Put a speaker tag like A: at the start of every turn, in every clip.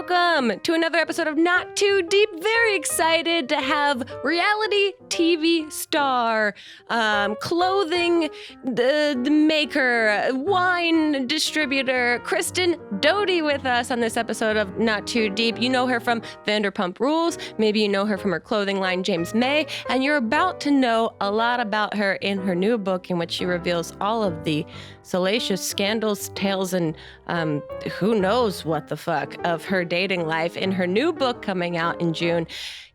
A: welcome to another episode of Not Too Deep. Very excited to have reality TV star, clothing the maker, wine distributor, Kristen Doute with us on this episode of Not Too Deep. You know her from Vanderpump Rules. Maybe you know her from her clothing line, James Mae. And you're about to know a lot about her in her new book, in which she reveals all of the salacious scandals, tales, and who knows what the fuck of her dating life in her new book coming out in June.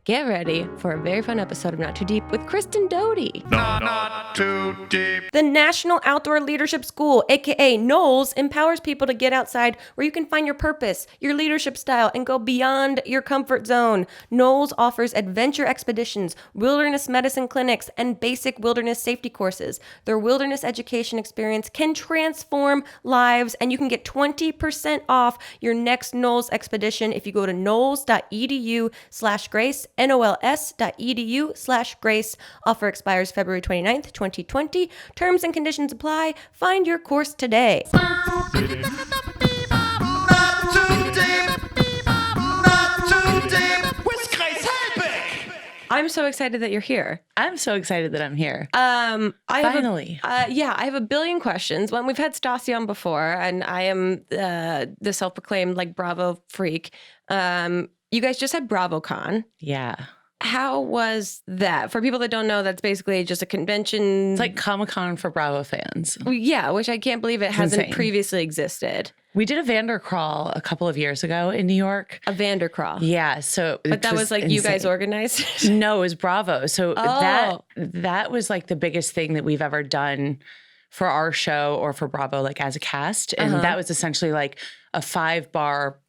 A: Get ready for a very fun episode of Not Too Deep with Kristen Doute.
B: Not too deep.
A: The National Outdoor Leadership School, aka NOLS, empowers people to get outside where you can find your purpose, your leadership style, and go beyond your comfort zone. NOLS offers adventure expeditions, wilderness medicine clinics, and basic wilderness safety courses. Their wilderness education experience can transform lives, and you can get 20% off your next NOLS expedition if you go to nols.edu/grace. NOLS.edu/grace. Offer expires February 29th, 2020. Terms and conditions apply. Find your course today.
B: Not too deep. Not too deep. With Grace Helbig.
A: I'm so excited that you're here.
C: I'm so excited that I'm here.
A: Finally. I have a billion questions. One, we've had Stassi on before, and I am the self-proclaimed Bravo freak. You guys just had BravoCon.
C: Yeah.
A: How was that? For people that don't know, that's basically just a convention.
C: It's like Comic-Con for Bravo fans.
A: Yeah, which I can't believe it hasn't
C: insane.
A: Previously existed.
C: We did a Vandercrawl a couple of years ago in New York.
A: A Vandercrawl.
C: Yeah. So,
A: but that was like you guys organized it?
C: No, it was Bravo. So that was like the biggest thing that we've ever done for our show or for Bravo, like as a cast. And that was essentially like a 5-bar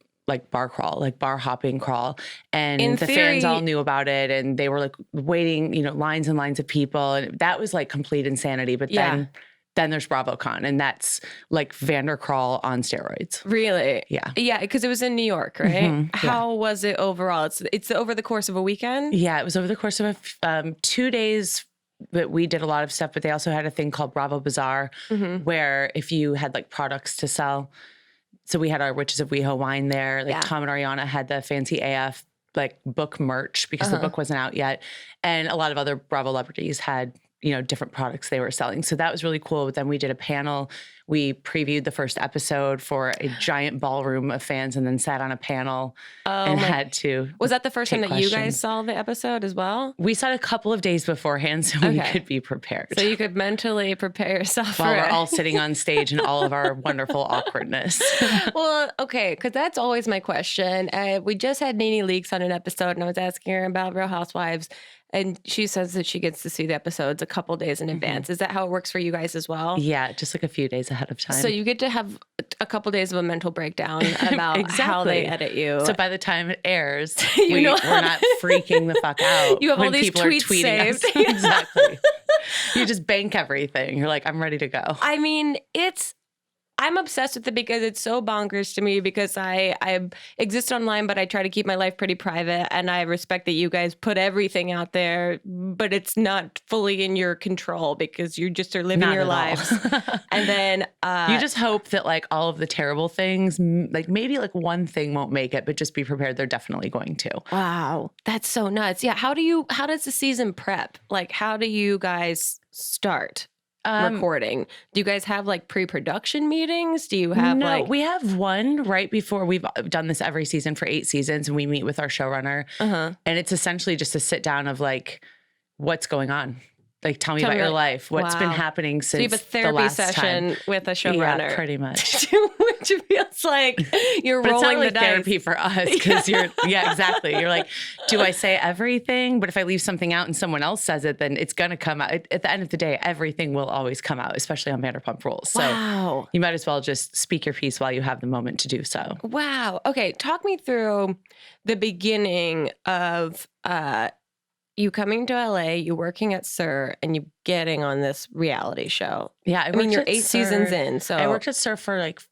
C: bar crawl, like bar hopping crawl. And
A: In
C: the
A: theory,
C: fans all knew about it, and they were like waiting, lines and lines of people. And that was like complete insanity. But then there's BravoCon, and that's like Vandercrawl on steroids.
A: Really?
C: Yeah.
A: Yeah, because it was in New York, right?
C: Mm-hmm,
A: How was it overall? It's over the course of a weekend?
C: Yeah, it was over the course of 2 days. But we did a lot of stuff, but they also had a thing called Bravo Bazaar, where if you had like products to sell, so we had our Witches of WeHo wine there. Like Tom and Ariana had the Fancy AF book merch because the book wasn't out yet. And a lot of other Bravo celebrities had, different products they were selling. So that was really cool. But then we did a panel. We previewed the first episode for a giant ballroom of fans and then sat on a panel had to.
A: Was that the first time that
C: questions.
A: you guys saw the episode as well?
C: We saw it a couple of days beforehand so we could be prepared.
A: So you could mentally prepare yourself
C: while
A: for
C: we're
A: it.
C: all sitting on stage in all of our wonderful awkwardness.
A: Well, okay, because that's always my question. We just had Nene Leakes on an episode, and I was asking her about Real Housewives, and she says that she gets to see the episodes a couple days in advance. Is that how it works for you guys as well?
C: Yeah, just like a few days ahead of time.
A: So you get to have a couple days of a mental breakdown about how they edit you.
C: So by the time it airs, we're not freaking the fuck out.
A: You have
C: when
A: all these
C: people
A: tweets
C: are tweeting
A: saved.
C: us. Exactly. You just bank everything. You're like, I'm ready to go.
A: I mean, I'm obsessed with it because it's so bonkers to me because I exist online, but I try to keep my life pretty private. And I respect that you guys put everything out there, but it's not fully in your control because you just are living your lives. And then
C: you just hope that like all of the terrible things, like maybe like one thing won't make it, but just be prepared. They're definitely going to.
A: Wow. That's so nuts. Yeah. How does the season prep? Like, how do you guys start? Recording? Do you guys have like pre-production meetings? Do you have
C: we have one right before. We've done this every season for 8 seasons, and we meet with our showrunner, and it's essentially just a sit down of like, what's going on? Like, tell me about your life. What's been happening since
A: so you have a therapy
C: the last
A: session
C: time.
A: with a showrunner.
C: Yeah, pretty much.
A: Which feels like you're
C: but
A: rolling
C: it's not
A: the
C: like
A: dice.
C: therapy for us because exactly. You're like, do I say everything? But if I leave something out and someone else says it, then it's going to come out. At the end of the day, everything will always come out, especially on Vanderpump Rules. So you might as well just speak your piece while you have the moment to do so.
A: Wow. Okay. Talk me through the beginning of you coming to LA, you working at SUR, and you getting on this reality show.
C: Yeah.
A: I mean, you're 8 seasons in. So
C: I worked at SUR for like,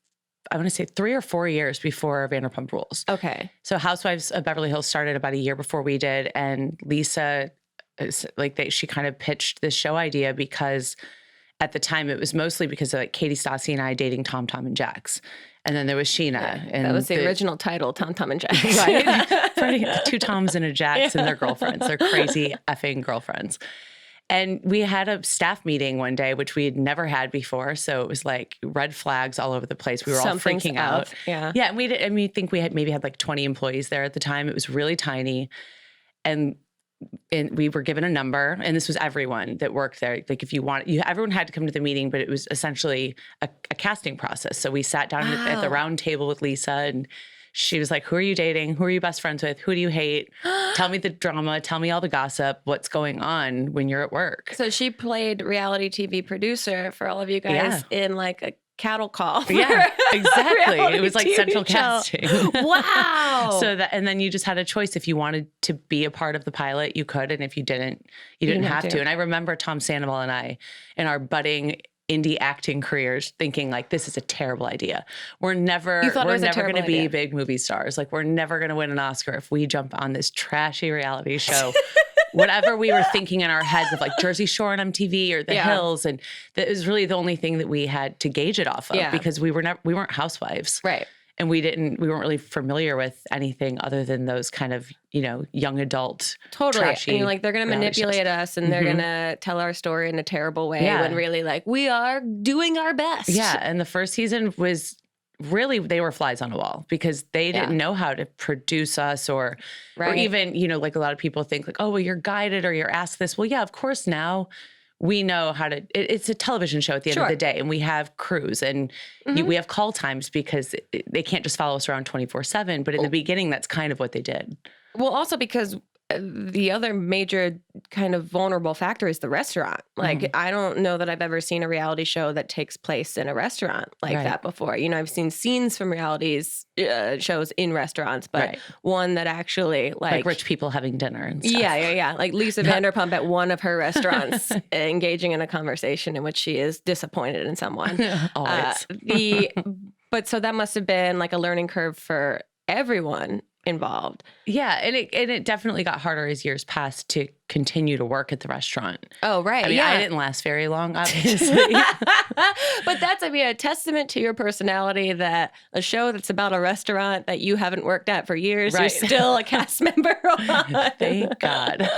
C: I want to say 3 or 4 years before Vanderpump Rules.
A: Okay.
C: So Housewives of Beverly Hills started about a year before we did. And Lisa, she kind of pitched this show idea because at the time, it was mostly because of like Katie Stassi and I dating Tom and Jax. And then there was Sheena. And
A: that was the original title, Tom and Jax.
C: Right? Two Toms and a Jax and their girlfriends. They're crazy effing girlfriends. And we had a staff meeting one day, which we had never had before. So it was like red flags all over the place. We were all freaking out.
A: Yeah.
C: Yeah. And we think we had like 20 employees there at the time. It was really tiny. And we were given a number, and this was everyone that worked there. Like if everyone had to come to the meeting, but it was essentially a casting process. So we sat down at the round table with Lisa, and she was like, who are you dating? Who are you best friends with? Who do you hate? Tell me the drama. Tell me all the gossip. What's going on when you're at work?
A: So she played reality TV producer for all of you guys in like a cattle call.
C: Yeah, exactly. It was like central casting.
A: Wow.
C: And then you just had a choice. If you wanted to be a part of the pilot, you could. And if you didn't, you didn't have to. And I remember Tom Sandoval and I in our budding indie acting careers thinking like, this is a terrible idea. We're never going to be big movie stars. Like we're never going to win an Oscar if we jump on this trashy reality show. Whatever we were thinking in our heads of like Jersey Shore on MTV or The Hills. And that was really the only thing that we had to gauge it off of because we weren't housewives.
A: Right.
C: And we weren't really familiar with anything other than those kind of, young adult.
A: Totally.
C: Trashy
A: and you're like, they're going to manipulate us and they're going to tell our story in a terrible way when really like we are doing our best.
C: Yeah. And the first season was really, they were flies on a wall because they didn't know how to produce us or even, like a lot of people think like, oh, well, you're guided or you're asked this. Well, yeah, of course now we know how to, it's a television show at the end of the day, and we have crews and we have call times because they can't just follow us around 24/7. But in the beginning, that's kind of what they did.
A: Well, also because the other major kind of vulnerable factor is the restaurant. Like, I don't know that I've ever seen a reality show that takes place in a restaurant like that before. I've seen scenes from realities shows in restaurants, but one that actually like
C: rich people having dinner and stuff.
A: Yeah. Like Lisa Vanderpump at one of her restaurants engaging in a conversation in which she is disappointed in someone.
C: Always.
A: But so that must have been like a learning curve for everyone involved. Yeah,
C: and it definitely got harder as years passed to continue to work at the restaurant.
A: Oh, right.
C: I mean, I didn't last very long, obviously.
A: But that's, a testament to your personality that a show that's about a restaurant that you haven't worked at for years, you're still a cast member on.
C: Thank God.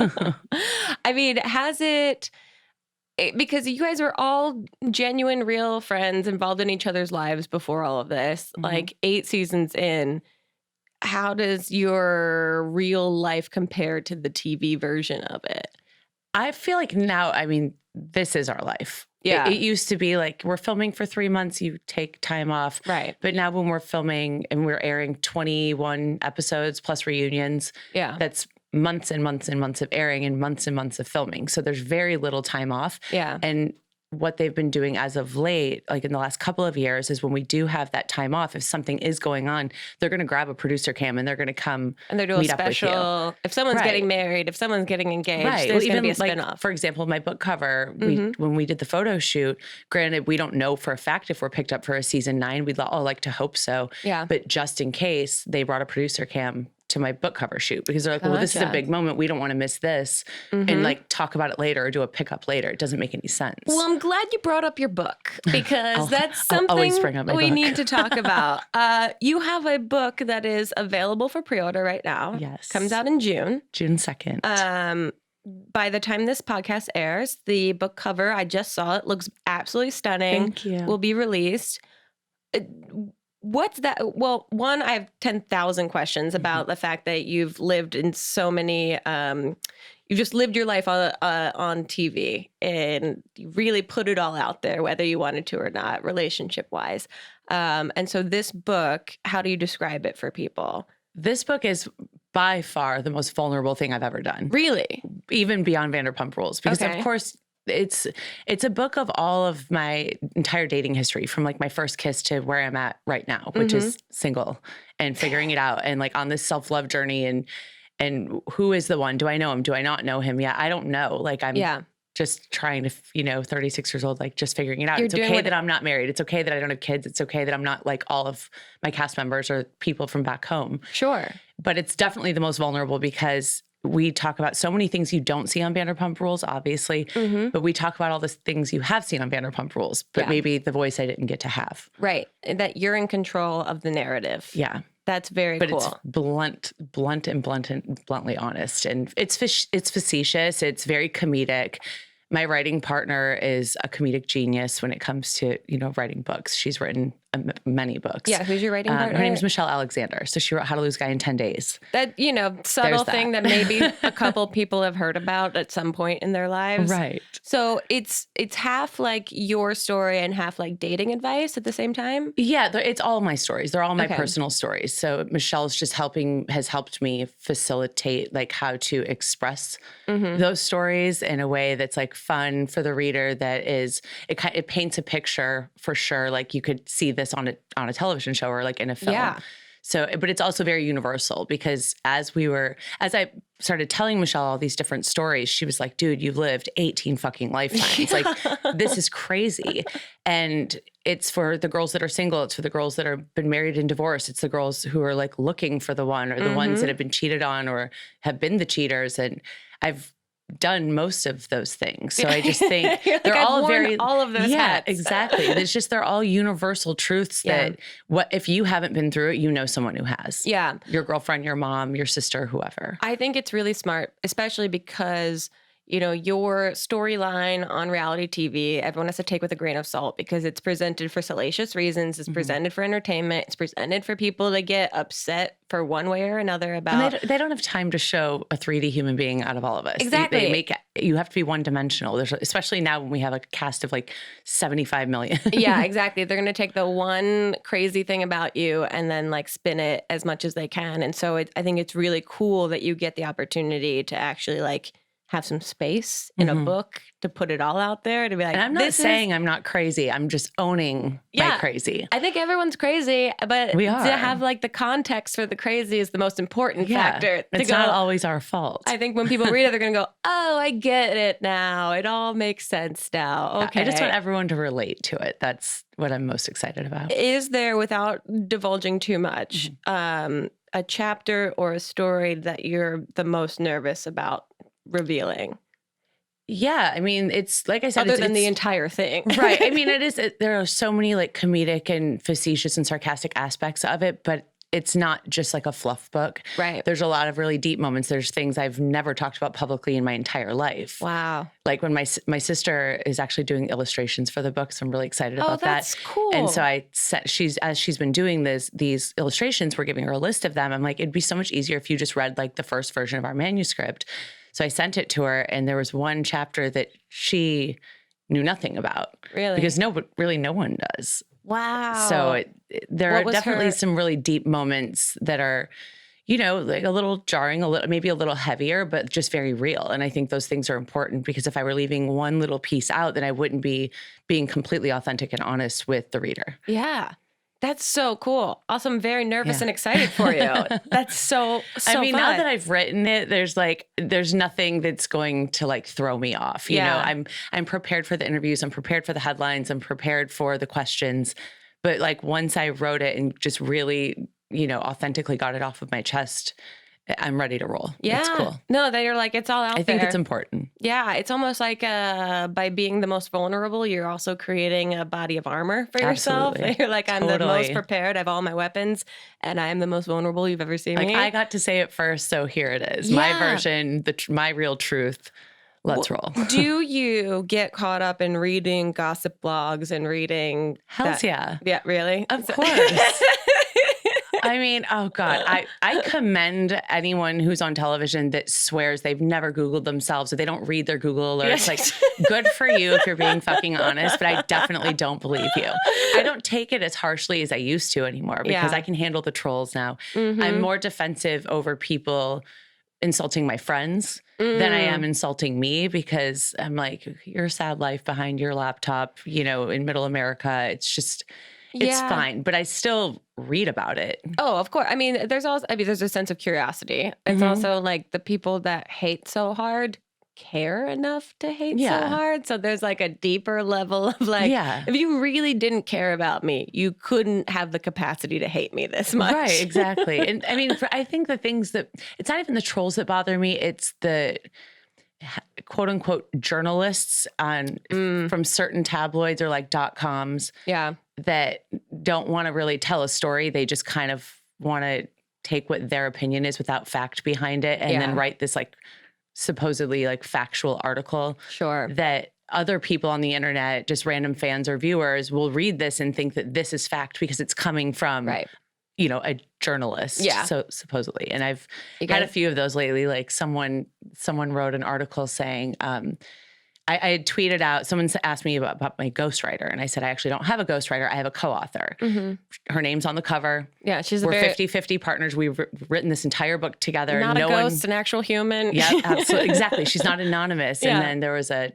A: I mean, has it... Because you guys were all genuine, real friends involved in each other's lives before all of this, like 8 seasons in, how does your real life compare to the TV version of it?
C: I feel like now, this is our life.
A: Yeah.
C: It used to be like, we're filming for 3 months, you take time off.
A: Right.
C: But now when we're filming and we're airing 21 episodes plus reunions, that's months and months and months of airing and months of filming. So there's very little time off.
A: Yeah.
C: And what they've been doing as of late, like in the last couple of years, is when we do have that time off, if something is going on, they're going to grab a producer cam and they're going to come
A: and they're doing
C: meet
A: special.
C: Up with you.
A: If someone's getting married, if someone's getting engaged, there's going to be a spinoff.
C: Like, for example, my book cover, when we did the photo shoot, granted, we don't know for a fact if we're picked up for a season 9. We'd all like to hope so.
A: Yeah.
C: But just in case, they brought a producer cam to my book cover shoot because they're like, well, this is a big moment. We don't want to miss this and like talk about it later or do a pickup later. It doesn't make any sense.
A: Well, I'm glad you brought up your book because that's something we need to talk about. You have a book that is available for pre-order right now.
C: Yes.
A: Comes out in June.
C: June 2nd.
A: By the time this podcast airs, the book cover, I just saw it, looks absolutely stunning.
C: Thank you.
A: Will be released. What's that? Well, one, I have 10,000 questions about the fact that you've lived in so many, you just lived your life on TV and you really put it all out there, whether you wanted to or not, relationship-wise. And so this book, how do you describe it for people?
C: This book is by far the most vulnerable thing I've ever done.
A: Really?
C: Even beyond Vanderpump Rules. Because of course, it's a book of all of my entire dating history from like my first kiss to where I'm at right now, which is single and figuring it out and like on this self-love journey and who is the one? Do I know him? Do I not know him? Yeah, I don't know. Like I'm just trying to, 36 years old, like just figuring it out. It's okay that I'm not married. It's okay that I don't have kids. It's okay that I'm not like all of my cast members or people from back home.
A: Sure.
C: But it's definitely the most vulnerable because we talk about so many things you don't see on Vanderpump Rules, obviously, but we talk about all the things you have seen on Vanderpump Rules, but maybe the voice I didn't get to have.
A: Right. That you're in control of the narrative.
C: Yeah.
A: That's very cool.
C: But it's blunt and bluntly honest. And it's facetious. It's very comedic. My writing partner is a comedic genius when it comes to, writing books. She's written many books.
A: Yeah, who's your writing partner?
C: Her name is Michelle Alexander. So she wrote How to Lose a Guy in 10 Days.
A: That, subtle thing that maybe a couple people have heard about at some point in their lives.
C: Right.
A: So it's half like your story and half like dating advice at the same time?
C: Yeah, it's all my stories. They're all my personal stories. So Michelle's just has helped me facilitate like how to express those stories in a way that's like fun for the reader. That is, it paints a picture for sure. Like you could see this on a television show or like in a film. Yeah. So, but it's also very universal because as I started telling Michelle all these different stories, she was like, dude, you've lived 18 fucking lifetimes. Like, this is crazy. And it's for the girls that are single. It's for the girls that have been married and divorced. It's the girls who are like looking for the one, or the ones that have been cheated on or have been the cheaters. And I've done most of those things. So I just think they're all
A: all of those hats.
C: Exactly. It's just, they're all universal truths that if you haven't been through it, someone who has.
A: Yeah.
C: Your girlfriend, your mom, your sister, whoever.
A: I think it's really smart, especially because your storyline on reality TV, everyone has to take with a grain of salt because it's presented for salacious reasons. It's presented for entertainment. It's presented for people to get upset for one way or another about.
C: And they don't have time to show a 3D human being out of all of us.
A: Exactly.
C: You have to be one-dimensional. Especially now when we have a cast of like 75 million.
A: Yeah, exactly. They're going to take the one crazy thing about you and then like spin it as much as they can. And so I think it's really cool that you get the opportunity to actually like have some space in a book to put it all out there, to be like,
C: and I'm not saying I'm not crazy. I'm just owning my crazy.
A: I think everyone's crazy, but
C: we are.
A: To have like the context for the crazy is the most important factor.
C: It's not always our fault.
A: I think when people read it, they're going to go, oh, I get it now. It all makes sense now. Okay.
C: I just want everyone to relate to it. That's what I'm most excited about.
A: Is there, without divulging too much, a chapter or a story that you're the most nervous about revealing?
C: Yeah, I mean, it's like I said,
A: other than the entire thing,
C: right? I mean, there are so many like comedic and facetious and sarcastic aspects of it, but it's not just like a fluff book.
A: Right.
C: There's a lot of really deep moments. There's things I've never talked about publicly in my entire life.
A: Wow.
C: Like when my sister is actually doing illustrations for the book, so I'm really excited about that.
A: Oh, that's cool.
C: And so as she's been doing these illustrations, we're giving her a list of them. I'm like, it'd be so much easier if you just read like the first version of our manuscript. So I sent it to her, and there was one chapter that she knew nothing about.
A: Really?
C: Because no one does.
A: Wow.
C: So there are definitely some really deep moments that are, like a little jarring, maybe a little heavier, but just very real. And I think those things are important because if I were leaving one little piece out, then I wouldn't be being completely authentic and honest with the reader.
A: Yeah. That's so cool. Also, I'm very nervous and excited for you. That's so
C: I mean,
A: fun.
C: now that I've written it, there's nothing that's going to like throw me off. You know, I'm prepared for the interviews. I'm prepared for the headlines. I'm prepared for the questions. But like once I wrote it and just really, authentically got it off of my chest, I'm ready to roll.
A: Yeah.
C: It's cool.
A: No, that you're like, it's all out there.
C: I think it's important.
A: Yeah. It's almost like by being the most vulnerable, you're also creating a body of armor for yourself.
C: Absolutely.
A: You're like, I'm the most prepared. I have all my weapons and I am the most vulnerable you've ever seen me.
C: I got to say it first, so here it is. My version, my real truth. Let's roll.
A: Do you get caught up in reading gossip blogs and reading?
C: Hells yeah.
A: Yeah, really?
C: Of course. I mean, oh God, I commend anyone who's on television that swears they've never Googled themselves or they don't read their Google alerts. Like, good for you if you're being fucking honest, but I definitely don't believe you. I don't take it as harshly as I used to anymore because I can handle the trolls now. I'm more defensive over people insulting my friends than I am insulting me because I'm like, your sad life behind your laptop, in middle America. It's just... It's fine, but I still read about it. Oh,
A: of course. I mean, there's a sense of curiosity. It's also like the people that hate so hard care enough to hate so
C: Yeah.
A: hard. So there's like a deeper level of like,
C: Yeah.
A: if you really didn't care about me, you couldn't have the capacity to hate me this much.
C: Right, exactly. And I mean, I think the things that, it's not even the trolls that bother me, it's the quote unquote journalists on from certain tabloids or like .coms
A: Yeah.
C: that don't want to really tell a story. They just kind of want to take what their opinion is without fact behind it and then write this like supposedly like factual article.
A: Sure.
C: That other people on the internet, just random fans or viewers, will read this and think that this is fact because it's coming from, you know, a journalist.
A: Yeah.
C: So supposedly. And I've had a few of those lately. Like someone wrote an article saying, I had tweeted out, someone asked me about my ghostwriter. And I said, I actually don't have a ghostwriter. I have a co-author. Her name's on the cover.
A: Yeah.
C: We're 50-50 partners. We've written this entire book together.
A: Not a ghost, an actual human.
C: Yeah, absolutely. Exactly. She's not anonymous. And then there was a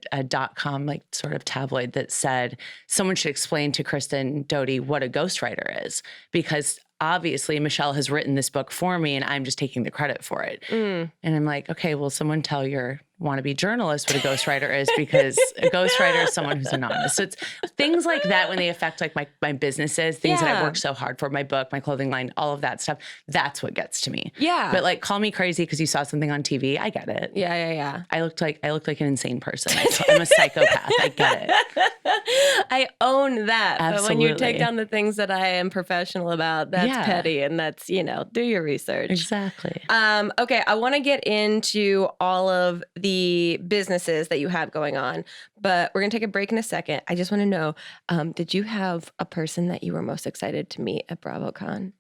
C: .com like sort of tabloid that said someone should explain to Kristen Doute what a ghostwriter is, because obviously Michelle has written this book for me and I'm just taking the credit for it. And I'm like, okay, well, someone tell your wannabe journalist what a ghostwriter is, because a ghostwriter is someone who's anonymous. So it's things like that when they affect like my businesses, things that I've worked so hard for, my book, my clothing line, all of that stuff. That's what gets to me.
A: Yeah.
C: But like, call me crazy because you saw something on TV. I get it.
A: Yeah.
C: I looked like an insane person. I'm a psychopath. I get it.
A: I own that.
C: Absolutely.
A: But when you take down the things that I am professional about, that's petty, and that's, you know, do your research.
C: Exactly.
A: Okay, I want to get into all of the businesses that you have going on, but we're going to take a break in a second. I just want to know, did you have a person that you were most excited to meet at BravoCon?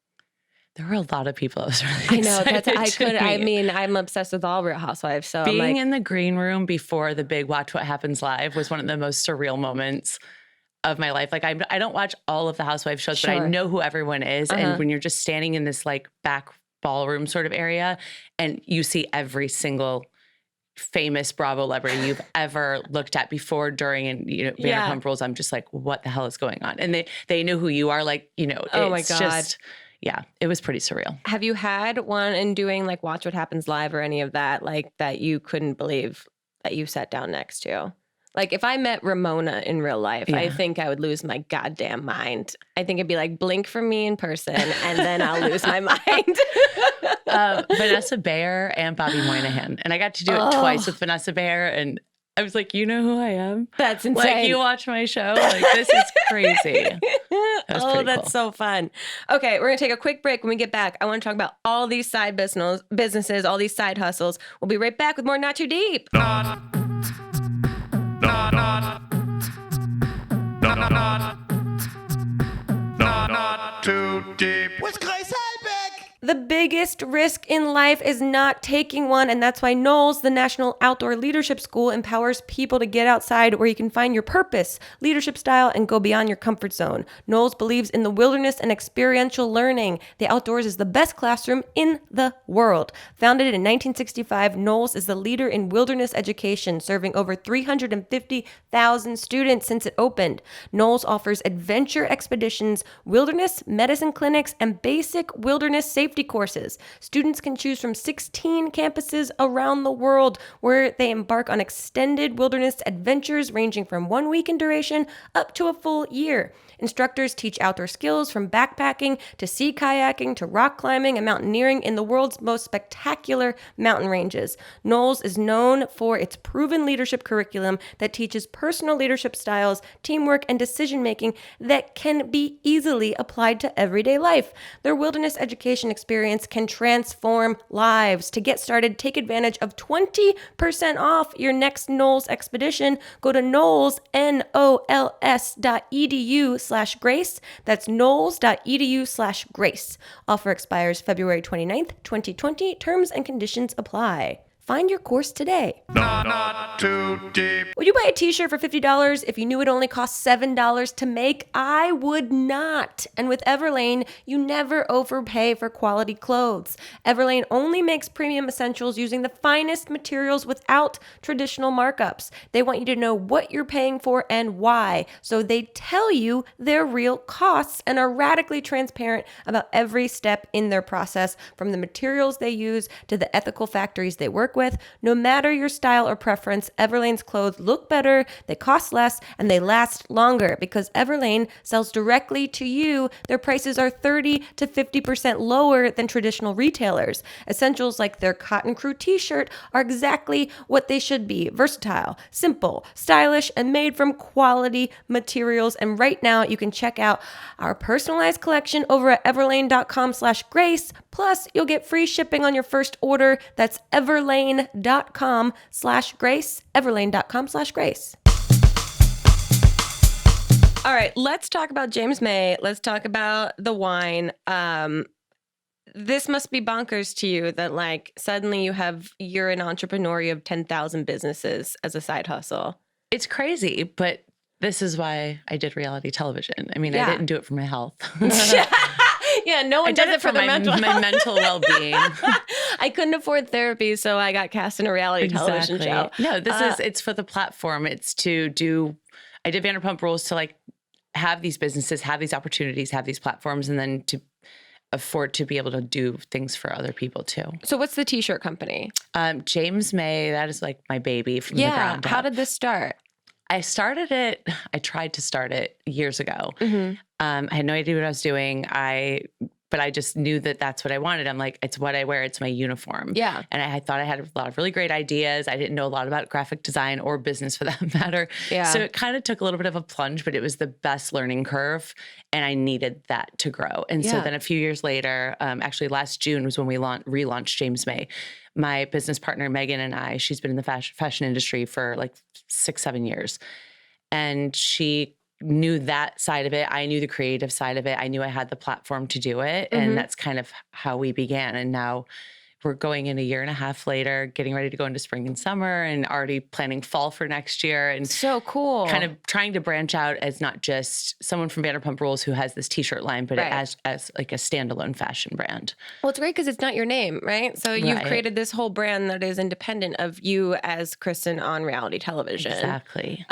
C: There were a lot of people I was really excited
A: I mean, I'm obsessed with all Real Housewives. So
C: being in the green room before the big Watch What Happens Live was one of the most surreal moments of my life. Like I don't watch all of the Housewives shows, but I know who everyone is. And when you're just standing in this like back ballroom sort of area and you see every single famous Bravo celebrity you've ever looked at before, during, and, you know, Vanderpump Rules, I'm just like, what the hell is going on? And they know who you are. Like, you know,
A: oh my God.
C: Just, yeah, it was pretty surreal.
A: Have you had one in doing like Watch What Happens Live or any of that, like that you couldn't believe that you sat down next to? Like if I met Ramona in real life, I think I would lose my goddamn mind. I think it'd be like blink for me in person and then I'll lose my mind.
C: Vanessa Bayer and Bobby Moynihan. And I got to do it twice with Vanessa Bayer. And I was like, you know who I am?
A: That's insane.
C: Like, you watch my show? Like, this is crazy.
A: That's so fun. Okay, we're going to take a quick break. When we get back, I want to talk about all these side businesses, all these side hustles. We'll be right back with more Not Too Deep.
B: Not too deep. With Grace Helbig.
A: The biggest risk in life is not taking one, and that's why Knowles, the National Outdoor Leadership School, empowers people to get outside where you can find your purpose, leadership style, and go beyond your comfort zone. Knowles believes in the wilderness and experiential learning. The outdoors is the best classroom in the world. Founded in 1965, Knowles is the leader in wilderness education, serving over 350,000 students since it opened. Knowles offers adventure expeditions, wilderness medicine clinics, and basic wilderness safety courses. Students can choose from 16 campuses around the world where they embark on extended wilderness adventures ranging from 1 week in duration up to a full year. Instructors teach outdoor skills from backpacking to sea kayaking to rock climbing and mountaineering in the world's most spectacular mountain ranges. Knowles is known for its proven leadership curriculum that teaches personal leadership styles, teamwork, and decision-making that can be easily applied to everyday life. Their wilderness education experience can transform lives. To get started, take advantage of 20% off your next Knowles expedition. Go to Knowles, knols.edu/grace. That's knowles.edu/grace. Offer expires February 29th, 2020. Terms and conditions apply. Find your course today.
B: Not too deep.
A: Would you buy a t-shirt for $50 if you knew it only cost $7 to make? I would not. And with Everlane, you never overpay for quality clothes. Everlane only makes premium essentials using the finest materials without traditional markups. They want you to know what you're paying for and why. So they tell you their real costs and are radically transparent about every step in their process, from the materials they use to the ethical factories they work work with. No matter your style or preference, Everlane's clothes look better, they cost less, and they last longer because Everlane sells directly to you. Their prices are 30 to 50% lower than traditional retailers. Essentials like their Cotton Crew t-shirt are exactly what they should be. Versatile, simple, stylish, and made from quality materials. And right now you can check out our personalized collection over at everlane.com/grace. Plus, you'll get free shipping on your first order. That's everlane.com/grace. everlane.com/grace. All right, let's talk about James Mae. Let's talk about the wine. This must be bonkers to you that like suddenly you're an entrepreneur, you have 10,000 businesses as a side hustle.
C: It's crazy, but this is why I did reality television. I mean,
A: Yeah.
C: I didn't do it for my health.
A: Yeah, no one does it for
C: my
A: mental
C: mental well-being.
A: I couldn't afford therapy, so I got cast in a reality television show.
C: No, it's for the platform. It's I did Vanderpump Rules to like have these businesses, have these opportunities, have these platforms, and then to afford to be able to do things for other people too.
A: So what's the t-shirt company?
C: James Mae, that is like my baby from the ground up.
A: How did this start?
C: I tried to start it years ago.
A: Mm-hmm.
C: I had no idea what I was doing. But I just knew that that's what I wanted. I'm like, it's what I wear. It's my uniform.
A: Yeah.
C: And I thought I had a lot of really great ideas. I didn't know a lot about graphic design or business for that matter.
A: Yeah.
C: So it kind of took a little bit of a plunge, but it was the best learning curve. And I needed that to grow. And so then a few years later, actually last June was when we relaunched James Mae. My business partner, Megan, and I, she's been in the fashion industry for like 6-7 years. And she knew that side of it. I knew the creative side of it. I knew I had the platform to do it.
A: Mm-hmm.
C: And that's kind of how we began. And now we're going in a year and a half later, getting ready to go into spring and summer and already planning fall for next year. And
A: so cool.
C: Kind of trying to branch out as not just someone from Vanderpump Rules who has this t-shirt line, but as like a standalone fashion brand.
A: Well, it's great because it's not your name, right? So you've created this whole brand that is independent of you as Kristen on reality television.
C: Exactly.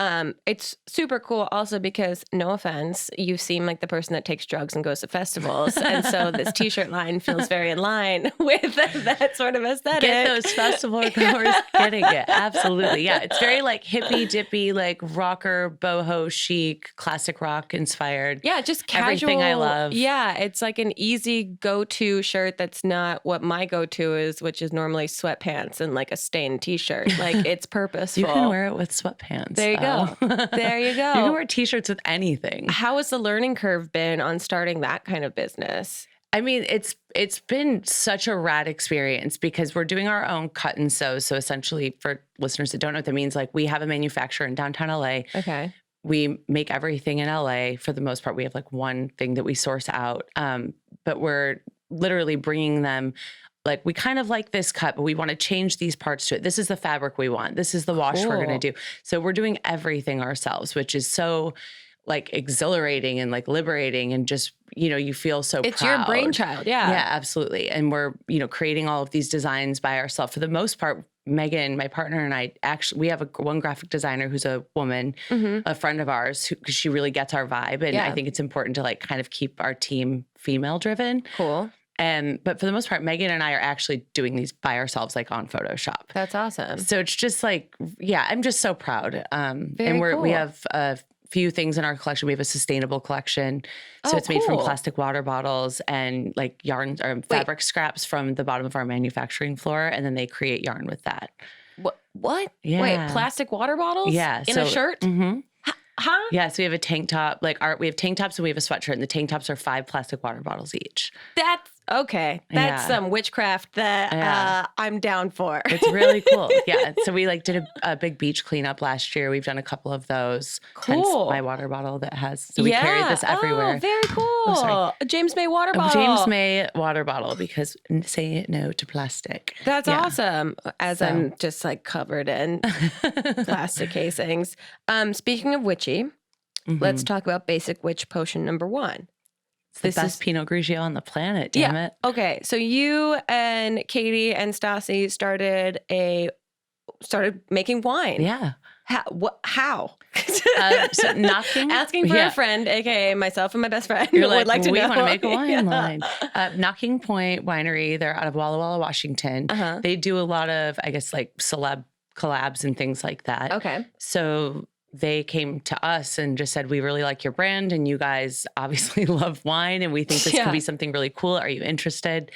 A: It's super cool also because, no offense, you seem like the person that takes drugs and goes to festivals. And so this t-shirt line feels very in line with that sort of aesthetic.
C: Get those festival goers getting it. Absolutely. Yeah. It's very like hippy dippy, like rocker, boho chic, classic rock inspired.
A: Yeah. Just casual.
C: Everything I love.
A: Yeah. It's like an easy go-to shirt that's not what my go-to is, which is normally sweatpants and like a stained t-shirt. Like it's purposeful.
C: You can wear it with sweatpants.
A: There you go. There you go.
C: You can wear t-shirts with anything.
A: How has the learning curve been on starting that kind of business?
C: I mean, it's been such a rad experience because we're doing our own cut and sew. So essentially, for listeners that don't know what that means, like we have a manufacturer in downtown LA.
A: Okay.
C: We make everything in LA for the most part. We have like one thing that we source out, but we're literally bringing them. Like we kind of like this cut, but we want to change these parts to it. This is the fabric we want. This is the wash we're going to do. So we're doing everything ourselves, which is so like exhilarating and like liberating and just, you feel so
A: it's
C: proud.
A: Your brainchild. Yeah.
C: Yeah, absolutely. And we're, creating all of these designs by ourselves. For the most part, Megan, my partner, and I we have one graphic designer who's a woman, a friend of ours, because she really gets our vibe. And I think it's important to like kind of keep our team female driven.
A: Cool.
C: But for the most part, Megan and I are actually doing these by ourselves, like on Photoshop.
A: That's awesome.
C: So it's just like, I'm just so proud.
A: Very cool.
C: We have a few things in our collection. We have a sustainable collection. So it's made from plastic water bottles and like yarn or fabric scraps from the bottom of our manufacturing floor. And then they create yarn with that.
A: What?
C: Yeah.
A: Wait, plastic water bottles?
C: Yeah.
A: In a shirt?
C: Mm-hmm.
A: Huh?
C: Yeah, so we have a tank top, we have tank tops and we have a sweatshirt, and the tank tops are 5 plastic water bottles each.
A: That's okay. That's some witchcraft that I'm down for.
C: It's really cool. Yeah. So we did a big beach cleanup last year. We've done a couple of those.
A: Cool.
C: Hence my water bottle that has, so we carry this everywhere.
A: Oh, very cool. A James Mae water bottle.
C: James Mae water bottle, because say no to plastic.
A: That's awesome. I'm just like covered in plastic casings. Speaking of witchy, let's talk about basic witch potion number 1.
C: It's the best Pinot Grigio on the planet, damn it.
A: Okay, so you and Katie and Stassi started making wine.
C: Yeah.
A: How?
C: So knocking,
A: Asking for a friend, aka myself and my best friend.
C: You're
A: would like to
C: we
A: know.
C: want to make a wine line. Knocking Point Winery, they're out of Walla Walla, Washington. They do a lot of, I guess, like celeb collabs and things like that.
A: Okay.
C: So they came to us and just said, we really like your brand and you guys obviously love wine and we think this could be something really cool. Are you interested?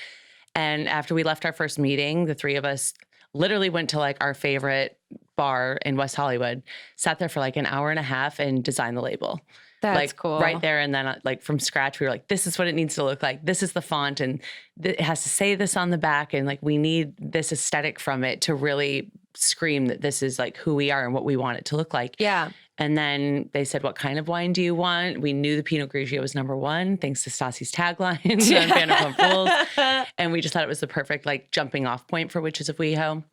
C: And after we left our first meeting, the three of us literally went to like our favorite bar in West Hollywood, sat there for like an hour and a half and designed the label.
A: That's
C: like
A: cool.
C: Right there. And then like from scratch, we were like, this is what it needs to look like. This is the font and it has to say this on the back. And like, we need this aesthetic from it to really scream that this is like who we are and what we want it to look like.
A: Yeah.
C: And then they said, what kind of wine do you want? We knew the Pinot Grigio was number one, thanks to Stassi's tagline on Vanderpump Rules. And we just thought it was the perfect like jumping off point for Witches of WeHo.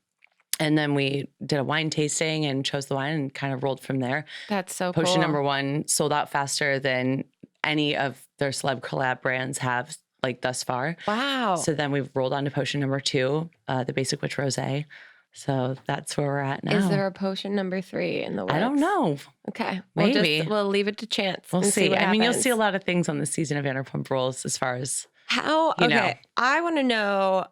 C: And then we did a wine tasting and chose the wine and kind of rolled from there.
A: That's so cool.
C: Potion number one sold out faster than any of their celeb collab brands have like thus far.
A: Wow.
C: So then we've rolled on to potion number two, the Basic Witch Rosé. So that's where we're at now.
A: Is there a potion number 3 in the works?
C: I don't know.
A: Okay.
C: Maybe.
A: We'll leave it to chance.
C: We'll see.
A: what
C: I mean, you'll
A: happens.
C: see a lot of things on the season of Vanderpump Rules as far as
A: Okay.
C: know.
A: I want to know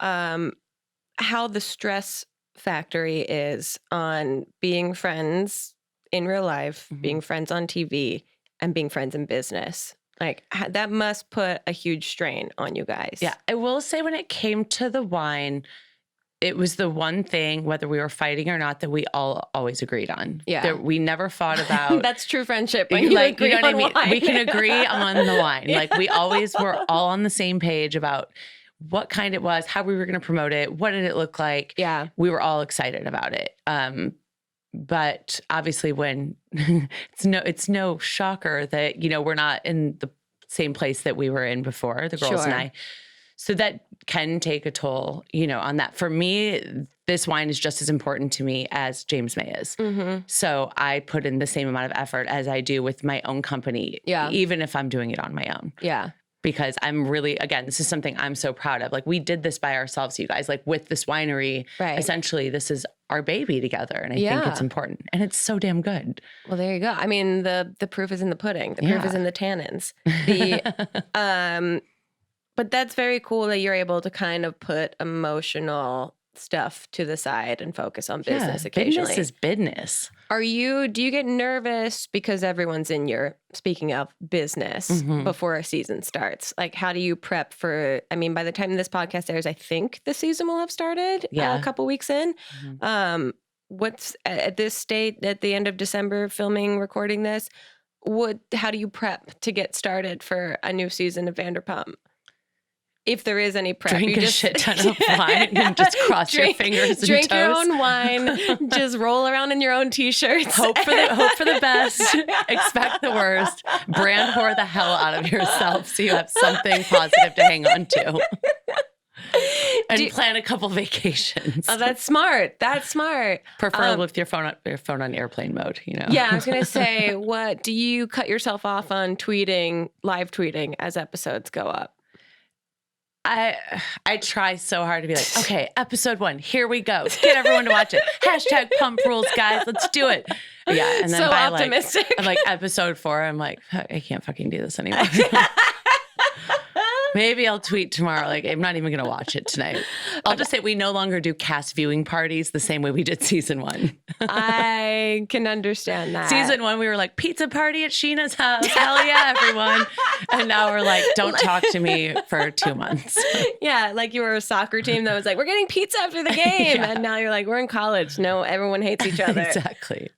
A: how the stress factory is on being friends in real life, being friends on TV, and being friends in business. Like that must put a huge strain on you guys.
C: Yeah. I will say when it came to the wine, it was the one thing, whether we were fighting or not, that we all always agreed on.
A: Yeah.
C: That we never fought about.
A: That's true friendship. When you
C: like,
A: agree
C: you know
A: on
C: what I mean?
A: wine.
C: We can agree on the wine. Like we always were all on the same page about what kind it was, how we were going to promote it, what did it look like.
A: Yeah.
C: We were all excited about it. But obviously when it's no shocker that, you know, we're not in the same place that we were in before, the girls and I. So that can take a toll, you know, on that. For me, this wine is just as important to me as James Mae is. So I put in the same amount of effort as I do with my own company, even if I'm doing it on my own.
A: Yeah.
C: Because I'm really, again, this is something I'm so proud of. Like we did this by ourselves, you guys, like with this winery, essentially this is our baby together. And I think it's important and it's so damn good.
A: Well, there you go. I mean, the proof is in the pudding. The proof is in the tannins. But that's very cool that you're able to kind of put emotional stuff to the side and focus on business occasionally.
C: Business is business.
A: Do you get nervous because everyone's in your, speaking of business, before a season starts? Like, how do you prep for, I mean, by the time this podcast airs, I think the season will have started a couple weeks in. What's at this state, at the end of December, filming, recording this, how do you prep to get started for a new season of Vanderpump? If there is any prep,
C: drink
A: you
C: a shit ton of wine and just cross your fingers and
A: drink
C: toes.
A: your own wine, just roll around in your own t-shirts.
C: Hope for the best, expect the worst, brand whore the hell out of yourself so you have something positive to hang on to. And plan a couple vacations.
A: Oh, that's smart. That's smart.
C: Preferably with your phone on airplane mode, you know.
A: Yeah, I was gonna say, what do you cut yourself off on live tweeting as episodes go up?
C: I try so hard to be like, okay, episode 1, here we go. Get everyone to watch it. # Pump Rules, guys. Let's do it. Yeah, and then
A: so
C: by
A: optimistic.
C: like episode 4, I'm like, I can't fucking do this anymore. Maybe I'll tweet tomorrow. Like, I'm not even going to watch it tonight. I'll just say we no longer do cast viewing parties the same way we did season 1.
A: I can understand that.
C: Season 1, we were like, pizza party at Sheena's house. Hell yeah, everyone. And now we're like, don't talk to me for 2 months.
A: Yeah, like you were a soccer team that was like, we're getting pizza after the game. And now you're like, we're in college. No, everyone hates each other.
C: Exactly.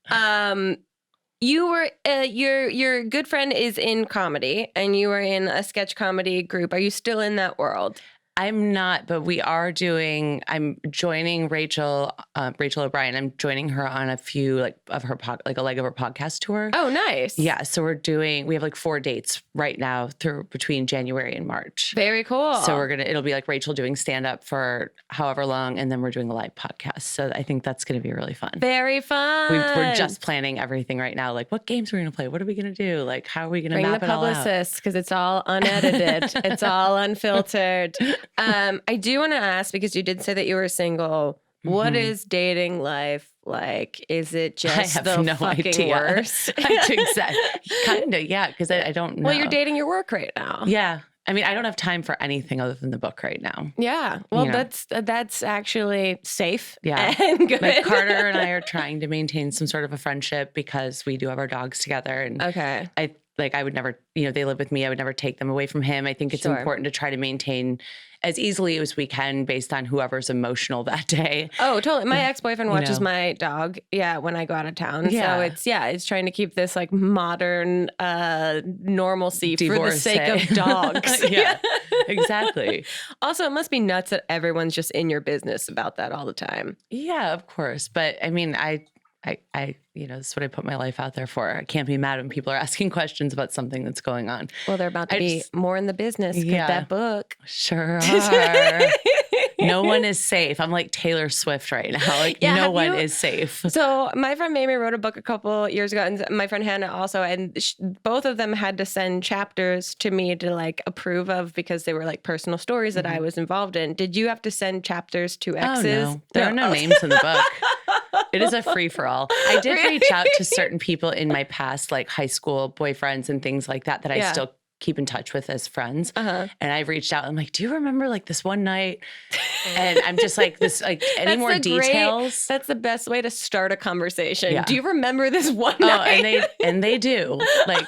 A: You were your good friend is in comedy, and you were in a sketch comedy group. Are you still in that world?
C: I'm not, but we are doing. I'm joining Rachel O'Brien. I'm joining her on a few like a leg of her podcast tour.
A: Oh, nice.
C: Yeah, so we have like 4 dates right now through between January and March.
A: Very cool.
C: So it'll be like Rachel doing stand up for however long, and then we're doing a live podcast. So I think that's going to be really fun.
A: Very fun.
C: We're just planning everything right now. Like, what games we're going to play? What are we going to do? Like, how are we going to map
A: the
C: it all out?
A: publicists, because it's all unedited. It's all unfiltered. I do want to ask, because you did say that you were single What is dating life like? Is it just
C: I have
A: the
C: no
A: fucking
C: idea.
A: worst?
C: Exactly. Kind of, yeah, because I don't know.
A: Well, you're dating your work right now.
C: Yeah. I mean, I don't have time for anything other than the book right now.
A: Yeah. Well,
C: You know.
A: that's actually safe.
C: Yeah.
A: And good.
C: Like Carter and I are trying to maintain some sort of a friendship because we do have our dogs together. And
A: Okay.
C: I would never, they live with me. I would never take them away from him. I think it's
A: Sure.
C: important to try to maintain as easily as we can based on whoever's emotional that day.
A: Oh, totally. My ex-boyfriend watches
C: know.
A: my dog. Yeah, when I go out of town.
C: Yeah.
A: So it's trying to keep this like modern normalcy for the
C: Divorce,
A: sake
C: eh?
A: of dogs.
C: Yeah, exactly.
A: Also, it must be nuts that everyone's just in your business about that all the time.
C: Yeah, of course. But I mean, I this is what I put my life out there for. I can't be mad when people are asking questions about something that's going on.
A: Well, they're about to be more in the business. Get
C: Yeah.
A: that book.
C: Sure are. No one is safe. I'm like Taylor Swift right now. Like
A: Yeah,
C: no
A: have
C: one
A: you-
C: is safe.
A: So my friend Mamie wrote a book a couple years ago, and my friend Hannah also, and both of them had to send chapters to me to like approve of because they were like personal stories that I was involved in. Did you have to send chapters to exes?
C: Oh, no. There are no names in the book. It is a free for all. I did reach out to certain people in my past, like high school boyfriends and things like that I
A: Yeah.
C: still keep in touch with as friends.
A: Uh-huh.
C: And I've reached out. I'm like, do you remember like this one night? And I'm just like, any
A: That's
C: more
A: the
C: details?
A: That's the best way to start a conversation.
C: Yeah.
A: Do you remember this one
C: Oh,
A: night?
C: and they do. Like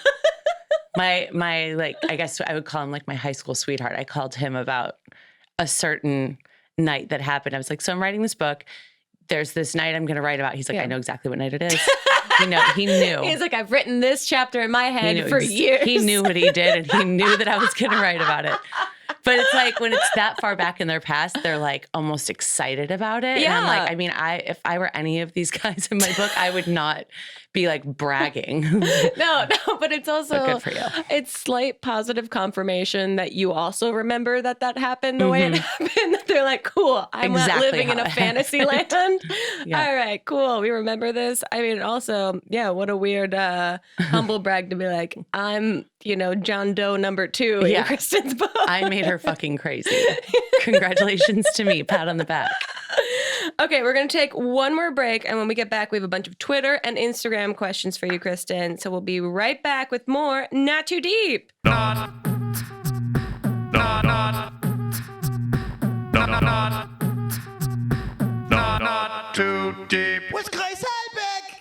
C: my like, I guess I would call him like my high school sweetheart. I called him about a certain night that happened. I was like, so I'm writing this book. There's this night I'm going to write about. He's like, I know exactly what night it is. He knew.
A: He's like, I've written this chapter in my
C: He
A: head
C: knew
A: for years.
C: He knew what he did, and he knew that I was going to write about it. But it's like when it's that far back in their past, they're like almost excited about it.
A: Yeah.
C: And I'm like, I mean, if I were any of these guys in my book, I would not be like bragging.
A: No, but it's also
C: But good for you.
A: It's slight positive confirmation that you also remember that happened the way it happened. That they're like, cool, I'm not
C: Exactly
A: living in
C: how
A: a
C: it
A: fantasy
C: happened.
A: land.
C: Yeah.
A: All right, cool. We remember this. I mean, also, yeah, what a weird humble brag to be like, I'm, John Doe number 2 in
C: Yeah.
A: Kristen's book.
C: I made her fucking crazy. Congratulations to me. Pat on the back.
A: Okay, we're going to take one more break. And when we get back, we have a bunch of Twitter and Instagram questions for you, Kristen. So we'll be right back with more Not Too Deep.
B: Not too deep. With Grace Helbig.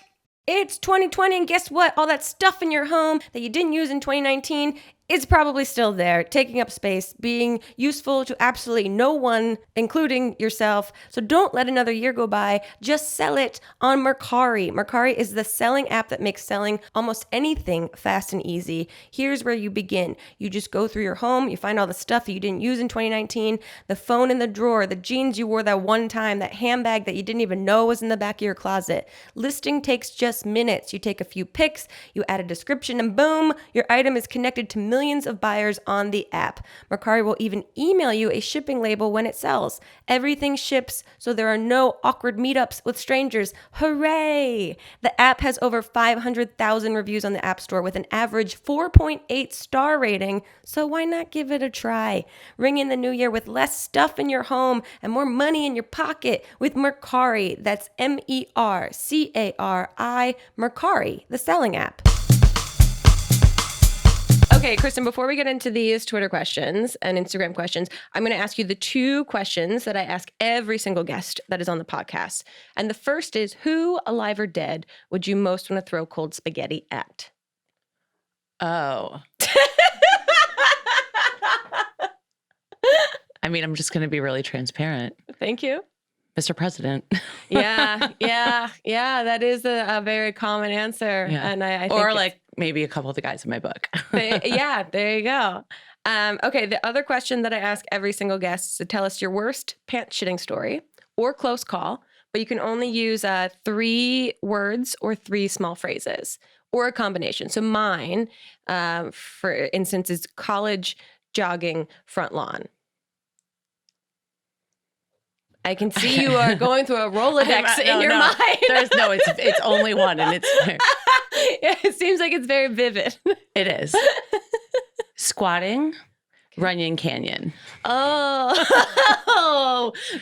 A: It's 2020, and guess what? All that stuff in your home that you didn't use in 2019 is probably still there, taking up space, being useful to absolutely no one, including yourself. So don't let another year go by. Just sell it on Mercari. Mercari is the selling app that makes selling almost anything fast and easy. Here's where you begin. You just go through your home, you find all the stuff that you didn't use in 2019, the phone in the drawer, the jeans you wore that one time, that handbag that you didn't even know was in the back of your closet. Listing takes just minutes. You take a few pics, you add a description, and boom, your item is connected to millions of buyers on the app. Mercari will even email you a shipping label when it sells. Everything ships, so there are no awkward meetups with strangers. Hooray! The app has over 500,000 reviews on the App Store with an average 4.8 star rating, so why not give it a try? Ring in the new year with less stuff in your home and more money in your pocket with Mercari. That's Mercari, Mercari, the selling app. Okay, Kristen, before we get into these Twitter questions and Instagram questions, I'm going to ask you the 2 questions that I ask every single guest that is on the podcast. And the first is, who, alive or dead, would you most want to throw cold spaghetti at?
C: Oh. I mean, I'm just going to be really transparent.
A: Thank you.
C: Mr. President.
A: Yeah. That is a very common answer.
C: Yeah.
A: And I think
C: or
A: it's-
C: like maybe a couple of the guys in my book.
A: yeah, there you go. Okay, the other question that I ask every single guest is to tell us your worst pants shitting story or close call, but you can only use 3 words or 3 small phrases or a combination. So mine, for instance, is college jogging front lawn. I can see you are going through a Rolodex in your mind.
C: It's only one, and it's
A: Yeah, it seems like it's very vivid.
C: it is squatting Runyon Canyon.
A: Oh,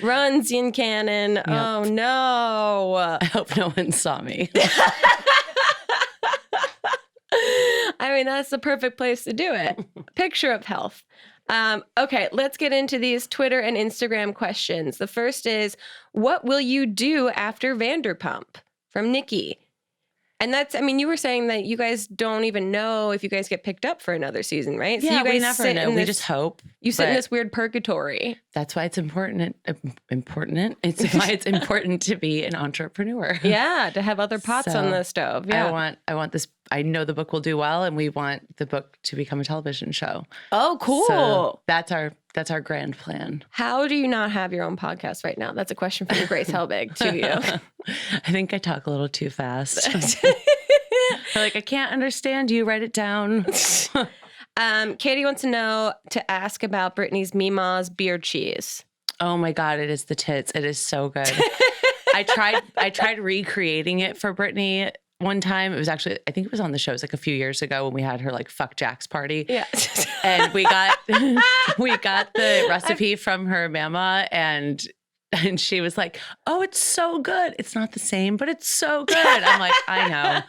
A: runs in cannon. Yep. Oh, no.
C: I hope no one saw me.
A: I mean, that's the perfect place to do it. Picture of health. Okay, let's get into these Twitter and Instagram questions. The first is, what will you do after Vanderpump? From Nikki. And that's, I mean, you were saying that you guys don't even know if you guys get picked up for another season, right?
C: Yeah,
A: so you guys
C: we never know. We just hope.
A: You sit in this weird purgatory.
C: That's why it's important. It's why it's important to be an entrepreneur.
A: Yeah, to have other pots on the stove. Yeah,
C: I want this. I know the book will do well, and we want the book to become a television show.
A: Oh, cool.
C: So that's our grand plan.
A: How do you not have your own podcast right now? That's a question from Grace Helbig to you.
C: I think I talk a little too fast. Like, I can't understand you. Write it down.
A: Katie wants to ask about Brittany's Mima's beard cheese.
C: Oh my God, it is the tits. It is so good. I tried recreating it for Brittany one time. It was actually, I think it was on the show. It was like a few years ago when we had her like fuck Jack's party.
A: Yeah.
C: And we got the recipe from her mama, and she was like, "Oh, it's so good. It's not the same, but it's so good." I'm like, I know.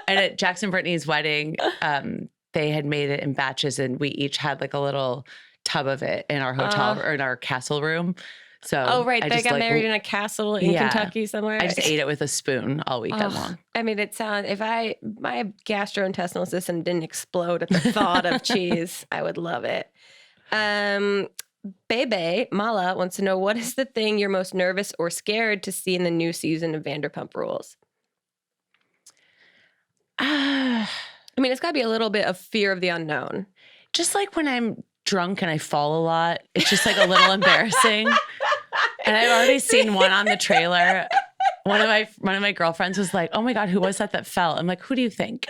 C: And at Jackson Brittany's wedding, they had made it in batches, and we each had like a little tub of it in our hotel or in our castle room. So
A: they got married in a castle in Kentucky somewhere.
C: I just ate it with a spoon all weekend long.
A: I mean, it sounds, if my gastrointestinal system didn't explode at the thought of cheese, I would love it. Bebe Mala wants to know, what is the thing you're most nervous or scared to see in the new season of Vanderpump Rules? I mean, it's got to be a little bit of fear of the unknown.
C: Just like when I'm drunk and I fall a lot, it's just like a little embarrassing. And I've already seen one on the trailer. One of my girlfriends was like, "Oh my God, who was that fell?" I'm like, "Who do you think?"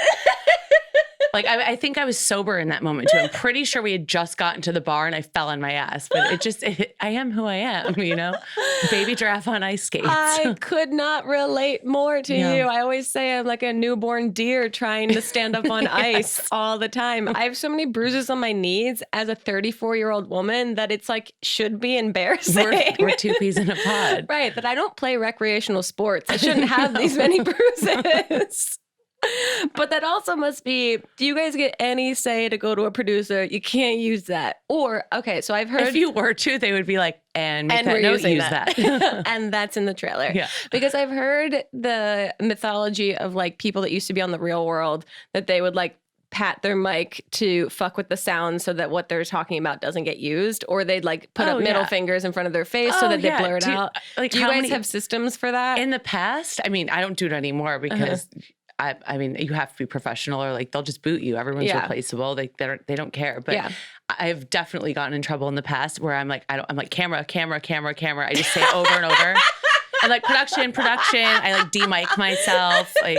C: Like, I think I was sober in that moment too. I'm pretty sure we had just gotten to the bar and I fell on my ass. But I am who I am, you know? Baby giraffe on ice skates.
A: I could not relate more to you. I always say I'm like a newborn deer trying to stand up on ice all the time. I have so many bruises on my knees as a 34-year-old woman that it's like, should be embarrassing.
C: We're two peas in a pod.
A: Right, that I don't play recreational sports. I shouldn't have these many bruises. But that also must be, do you guys get any say to go to a producer? You can't use that. Or, okay, so I've heard.
C: If you were to, they would be like, and we're using that.
A: And that's in the trailer.
C: Yeah.
A: Because I've heard the mythology of like people that used to be on The Real World, that they would like pat their mic to fuck with the sound so that what they're talking about doesn't get used, or they'd like put up middle fingers in front of their face so that they blur it out. Like, do you guys have systems for that?
C: In the past, I mean, I don't do it anymore because I mean, you have to be professional, or like they'll just boot you. Everyone's replaceable. They don't care. But I've definitely gotten in trouble in the past where I'm like, I'm like camera. I just say it over and over. And like production. I like de-mic myself. Like,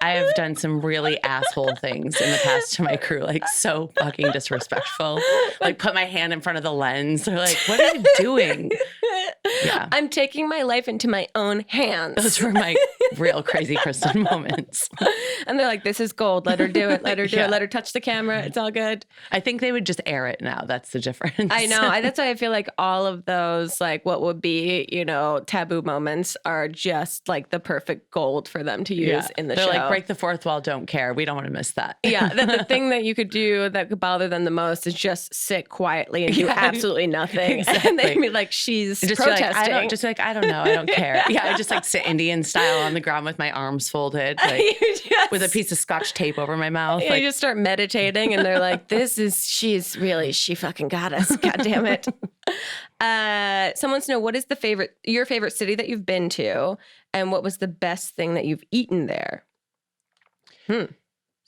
C: I have done some really asshole things in the past to my crew, like so fucking disrespectful. Like, put my hand in front of the lens. They're like, "What are you doing?" Yeah.
A: I'm taking my life into my own hands.
C: Those were my real crazy Kristen moments.
A: And they're like, "This is gold. Let her do it. Let her do it. Let her touch the camera. It's all good."
C: I think they would just air it now. That's the difference.
A: I know. That's why I feel like all of those, like what would be, taboo moments are just like the perfect gold for them to use in the show.
C: They're like, break the fourth wall, don't care. We don't want to miss that.
A: Yeah. The thing that you could do that could bother them the most is just sit quietly and do absolutely nothing. Exactly. And they'd be like, she's just protesting.
C: I don't know. I don't care. Yeah. I just like sit Indian style on the ground with my arms folded, like with a piece of Scotch tape over my mouth.
A: Yeah,
C: like,
A: you just start meditating and they're like, she fucking got us. God damn it. Someone wants to know, what is your favorite city that you've been to, and what was the best thing that you've eaten there?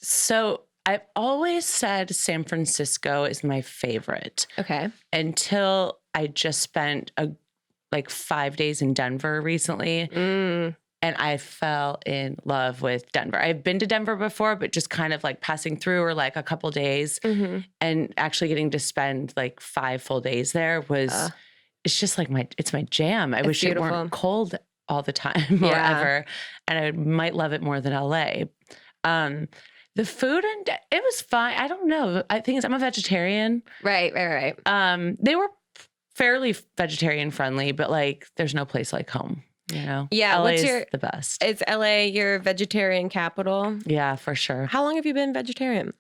C: So I've always said San Francisco is my favorite.
A: Okay.
C: Until I just spent 5 days in Denver recently. And I fell in love with Denver. I've been to Denver before, but just kind of like passing through, or like a couple days, and actually getting to spend like 5 full days there was, it's just like it's my jam. I wish it weren't cold all the time or ever. And I might love it more than LA. The food, and it was fine. I don't know. I think I'm a vegetarian.
A: Right.
C: They were fairly vegetarian friendly, but like there's no place like home, you know?
A: Yeah.
C: LA's the best.
A: It's LA, your vegetarian capital.
C: Yeah, for sure.
A: How long have you been vegetarian?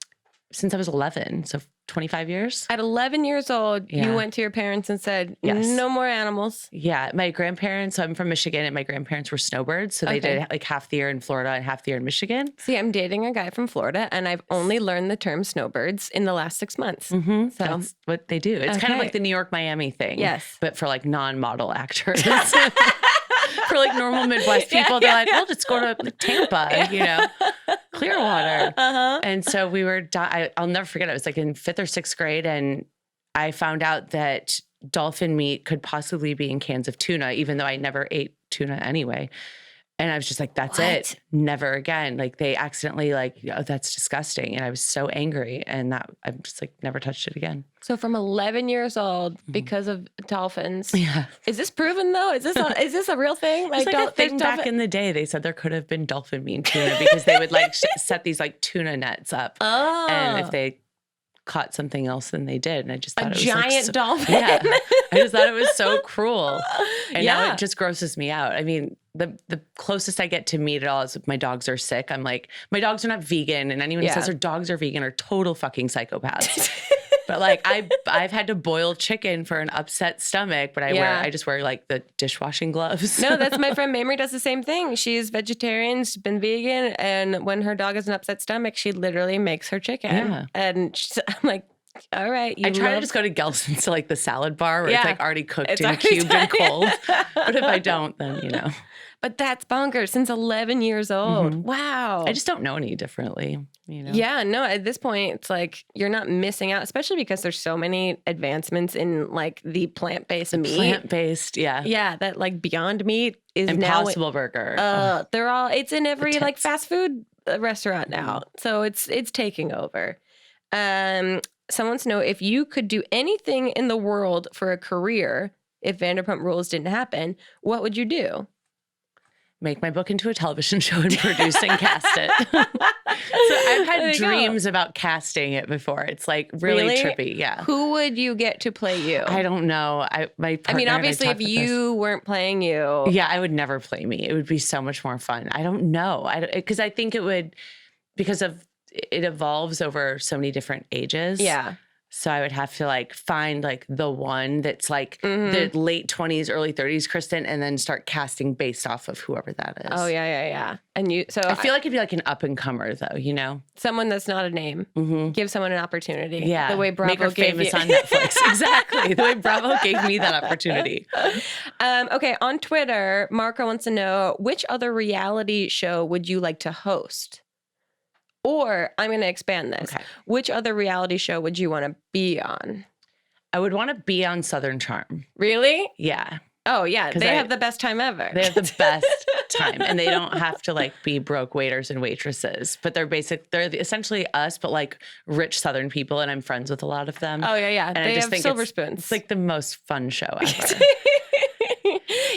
C: Since I was 11, so 25 years.
A: At 11 years old, you went to your parents and said, no more animals.
C: Yeah. My grandparents, so I'm from Michigan, and my grandparents were snowbirds. So they did like half the year in Florida and half the year in Michigan. See,
A: I'm dating a guy from Florida, and I've only learned the term snowbirds in the last 6 months.
C: Mm-hmm. So that's what they do. It's kind of like the New York, Miami thing.
A: Yes.
C: But for like non-model actors. For like normal Midwest people, they're like, we'll just go to Tampa, you know, Clearwater. And so we were, I'll never forget, I was like in 5th or 6th grade, and I found out that dolphin meat could possibly be in cans of tuna, even though I never ate tuna anyway. And I was just like, that's it. Never again. Like they accidentally like, oh, that's disgusting. And I was so angry, and that I'm just like, never touched it again.
A: So from 11 years old, because of dolphins.
C: Yeah.
A: Is this proven though? Is this a real thing?
C: Like a thing back in the day, they said there could have been dolphin meat tuna because they would like set these like tuna nets up.
A: Oh.
C: And if they caught something else than they did. And I just thought it was
A: giant dolphin.
C: Yeah. I just thought it was so cruel. And now it just grosses me out. I mean, the closest I get to meat at all is if my dogs are sick. I'm like, my dogs are not vegan. And anyone who says their dogs are vegan are total fucking psychopaths. But like I've had to boil chicken for an upset stomach, but I just wear like the dishwashing gloves.
A: No, that's my friend Mamrie does the same thing. She's vegetarian, she's been vegan, and when her dog has an upset stomach, she literally makes her chicken. Yeah. And I'm like, all right.
C: I try to just go to Gelson's to like the salad bar where it's like already cooked and cubed and cold. But if I don't, then you know.
A: But that's bonkers. Since 11 years old. Mm-hmm. Wow.
C: I just don't know any differently, you know?
A: Yeah, no, at this point, it's like you're not missing out, especially because there's so many advancements in like the plant-based meat.
C: Plant-based, yeah.
A: Yeah, that like Beyond Meat is
C: Impossible Burger.
A: It's in every like fast food restaurant now. So it's taking over. Someone wants to know if you could do anything in the world for a career, if Vanderpump Rules didn't happen, what would you do?
C: Make my book into a television show and produce and cast it. So I've had dreams about casting it before. It's like really trippy. Yeah.
A: Who would you get to play you?
C: I don't know. I mean,
A: obviously, if you weren't playing you.
C: Yeah, I would never play me. It would be so much more fun. I don't know. Because I think it would, because of it evolves over so many different ages. Yeah. So I would have to like find like the one that's like the late 20s, early 30s Kristen, and then start casting based off of whoever that is.
A: Oh, yeah. And I
C: feel like it'd be like an up and comer though, you know?
A: Someone that's not a name. Mm-hmm. Give someone an opportunity.
C: Yeah.
A: The way Bravo
C: Make her
A: gave
C: famous
A: you.
C: on Netflix. Exactly. The way Bravo gave me that opportunity.
A: Okay. On Twitter, Marco wants to know, which other reality show would you like to host? Or I'm going to expand this. Okay. Which other reality show would you want to be on?
C: I would want to be on Southern Charm.
A: Really?
C: Yeah.
A: Oh, yeah. They have the best time ever.
C: They have the best time. And they don't have to like be broke waiters and waitresses. But they're essentially us, but like rich Southern people. And I'm friends with a lot of them.
A: Oh, yeah.
C: And
A: they
C: I just
A: have
C: think
A: silver spoons.
C: It's like the most fun show ever.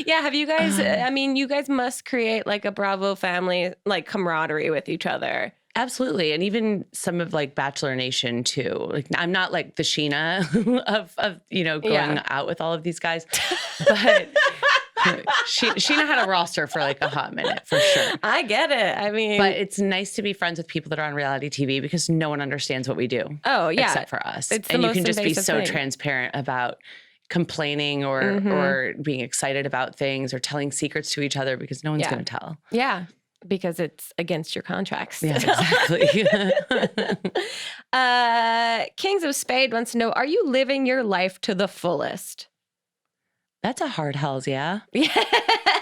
A: Yeah. Have you guys, you guys must create like a Bravo family, like camaraderie with each other.
C: Absolutely. And even some of like Bachelor Nation too. Like I'm not like the Sheena of going out with all of these guys. But Sheena had a roster for like a hot minute for sure.
A: I get it. I mean,
C: but it's nice to be friends with people that are on reality TV because no one understands what we do.
A: Oh, yeah.
C: Except for us.
A: It's
C: and
A: the
C: you can just be so
A: thing.
C: transparent about complaining or being excited about things or telling secrets to each other because no one's going to tell.
A: Yeah. Because it's against your contracts.
C: Yeah, exactly.
A: Kings of Spade wants to know, are you living your life to the fullest?
C: That's a hard hells, yeah.
A: Yeah.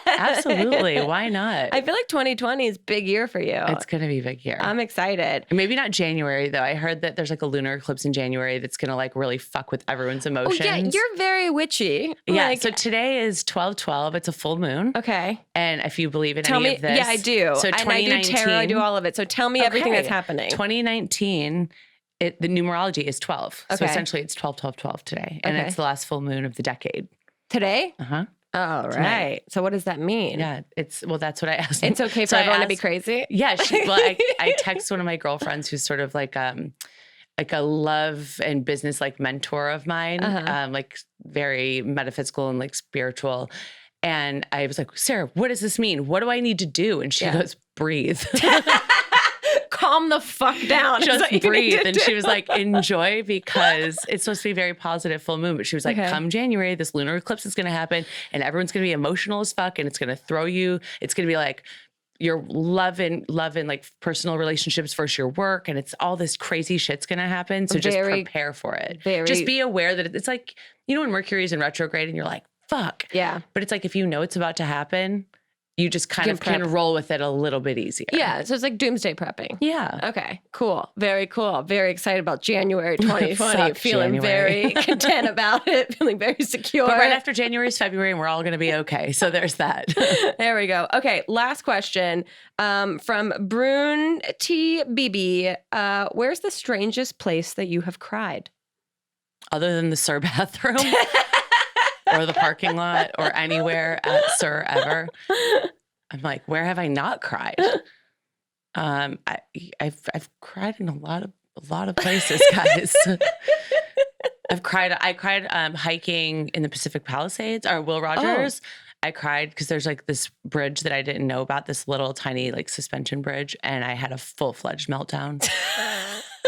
C: Absolutely. Why not?
A: I feel like 2020 is a big year for you.
C: It's going to be a big year.
A: I'm excited.
C: Maybe not January, though. I heard that there's like a lunar eclipse in January that's going to like really fuck with everyone's emotions.
A: Oh, yeah. You're very witchy.
C: Yeah. So today is 12/12. It's a full moon.
A: Okay.
C: And if you believe in any of this.
A: Yeah, I do.
C: So 2019.
A: I do tarot. I do all of it. So tell me everything that's happening.
C: 2019. The numerology is 12. Okay. So essentially it's 12/12/12 today. And it's the last full moon of the decade.
A: Today?
C: Uh-huh.
A: Oh,
C: tonight.
A: right. So what does that mean?
C: Yeah, that's what I asked.
A: It's okay for
C: So I
A: everyone to be
C: asked-
A: crazy?
C: Yeah, I text one of my girlfriends who's sort of like a love and business like mentor of mine, like very metaphysical and like spiritual. And I was like, Sarah, what does this mean? What do I need to do? And she goes, breathe.
A: Calm the fuck down.
C: Just breathe. And she was like, enjoy, because it's supposed to be a very positive full moon. But she was like, come January, this lunar eclipse is going to happen and everyone's going to be emotional as fuck. And it's going to throw you. It's going to be like your love and like personal relationships versus your work. And it's all this crazy shit's going to happen. So just prepare for it. Just be aware that it's like, you know, when Mercury is in retrograde and you're like, fuck.
A: Yeah.
C: But it's like, if you know it's about to happen, you just kind of can roll with it a little bit easier.
A: Yeah. So it's like doomsday prepping.
C: Yeah.
A: Okay. Cool. Very cool. Very excited about January 2020. Feeling
C: January.
A: very content about it. Feeling very secure.
C: But right after January is February and we're all going to be okay. So there's that.
A: There we go. Okay. Last question from Brune T. BB. Where's the strangest place that you have cried?
C: Other than the Sir bathroom or the parking lot or anywhere at Sir ever. I'm like, where have I not cried? I've cried in a lot of places, guys. I cried hiking in the Pacific Palisades or Will Rogers. I cried because there's like this bridge that I didn't know about, this little tiny like suspension bridge, and I had a full-fledged meltdown.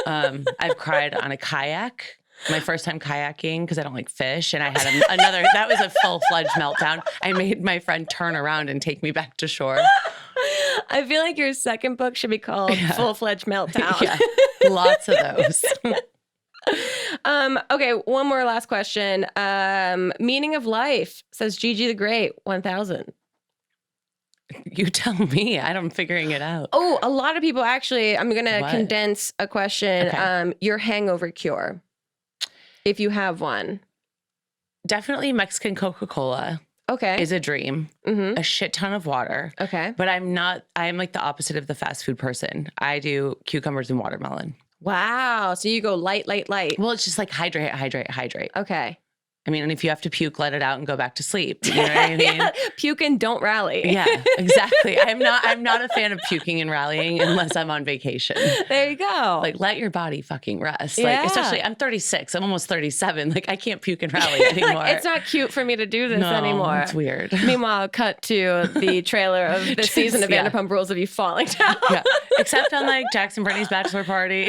C: I've cried on a kayak. My first time kayaking because I don't like fish. And I had another, that was a full-fledged meltdown. I made my friend turn around and take me back to shore.
A: I feel like your second book should be called Full-Fledged Meltdown.
C: Yeah, lots of those.
A: Okay, one more last question. Meaning of life, says Gigi the Great, 1000.
C: You tell me. I'm figuring it out.
A: Oh, a lot of people actually, I'm going to condense a question. Okay. Your hangover cure. If you have one.
C: Definitely Mexican Coca-Cola.
A: Okay.
C: Is a dream. Mm-hmm. A shit ton of water.
A: Okay.
C: But I'm like the opposite of the fast food person. I do cucumbers and watermelon.
A: Wow. So you go light.
C: Well, it's just like hydrate.
A: Okay.
C: I mean, and if you have to puke, let it out and go back to sleep. You know what I mean?
A: Yeah. Puke and don't rally.
C: Yeah, exactly. I'm not a fan of puking and rallying unless I'm on vacation.
A: There you go.
C: Like, let your body fucking rest.
A: Yeah.
C: Like, especially, I'm 36. I'm almost 37. Like, I can't puke and rally anymore.
A: Like, it's not cute for me to do this anymore.
C: It's weird.
A: Meanwhile, cut to the trailer of this season of Vanderpump Rules of you falling down.
C: Yeah. Except on like Jackson Brittany's bachelor party.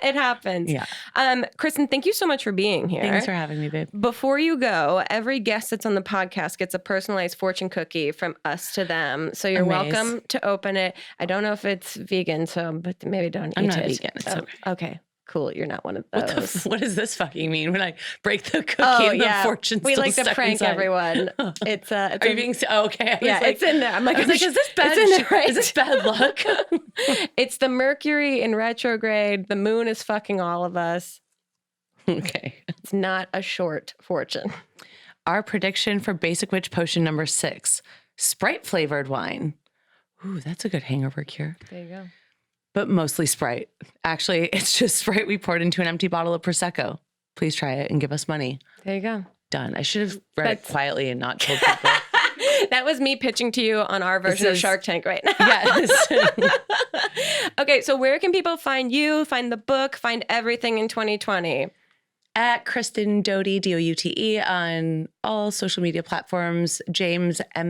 A: It happens.
C: Yeah.
A: Kristen, thank you so much for being here.
C: Thanks for having me, babe.
A: Before you go, every guest that's on the podcast gets a personalized fortune cookie from us to them. So you're welcome to open it. I don't know if it's vegan, but maybe don't eat it.
C: I'm not vegan. It's okay.
A: Okay. Cool. You're not one of those.
C: What does this fucking mean when I break the cookie and the fortune
A: we
C: still
A: like to prank
C: inside?
A: Everyone. It's
C: Are you being okay?
A: It's in there. I'm like,
C: is this bad?
A: It's in there, right?
C: Is this bad luck?
A: It's the Mercury in retrograde. The moon is fucking all of us.
C: Okay.
A: It's not a short fortune.
C: Our prediction for Basic Witch Potion number 6, Sprite flavored wine. Ooh, that's a good hangover cure.
A: There you go.
C: But mostly Sprite. Actually, it's just Sprite we poured into an empty bottle of Prosecco. Please try it and give us money.
A: There you go.
C: Done. I should have read it quietly and not told people.
A: That was me pitching to you on our version of Shark Tank right now.
C: Yes.
A: Okay, so where can people find you, find the book, find everything in 2020?
C: At Kristen Doute, Doute, on all social media platforms, jamesmae.co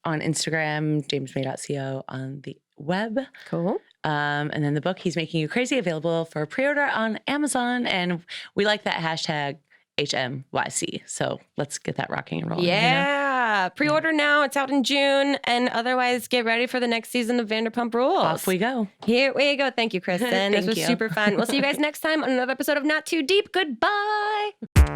C: on Instagram, jamesmae.co on the web.
A: Cool.
C: And then the book, He's Making You Crazy, available for pre-order on Amazon. And we like that hashtag HMYC. So let's get that rocking and rolling.
A: Yeah. Pre-order now. It's out in June. And otherwise, get ready for the next season of Vanderpump Rules.
C: Off we go.
A: Here we go. Thank you, Kristen. This was
C: you.
A: super fun. We'll see you guys next time on another episode of Not Too Deep. Goodbye.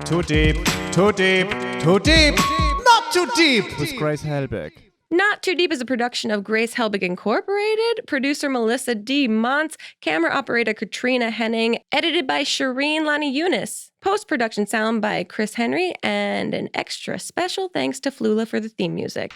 B: Too deep, too deep, too deep, not too deep with Grace Helbig.
A: Not Too Deep is a production of Grace Helbig Incorporated, producer Melissa D. Montz, camera operator Katrina Henning, edited by Shireen Lani Yunus, post-production sound by Chris Henry, and an extra special thanks to Flula for the theme music.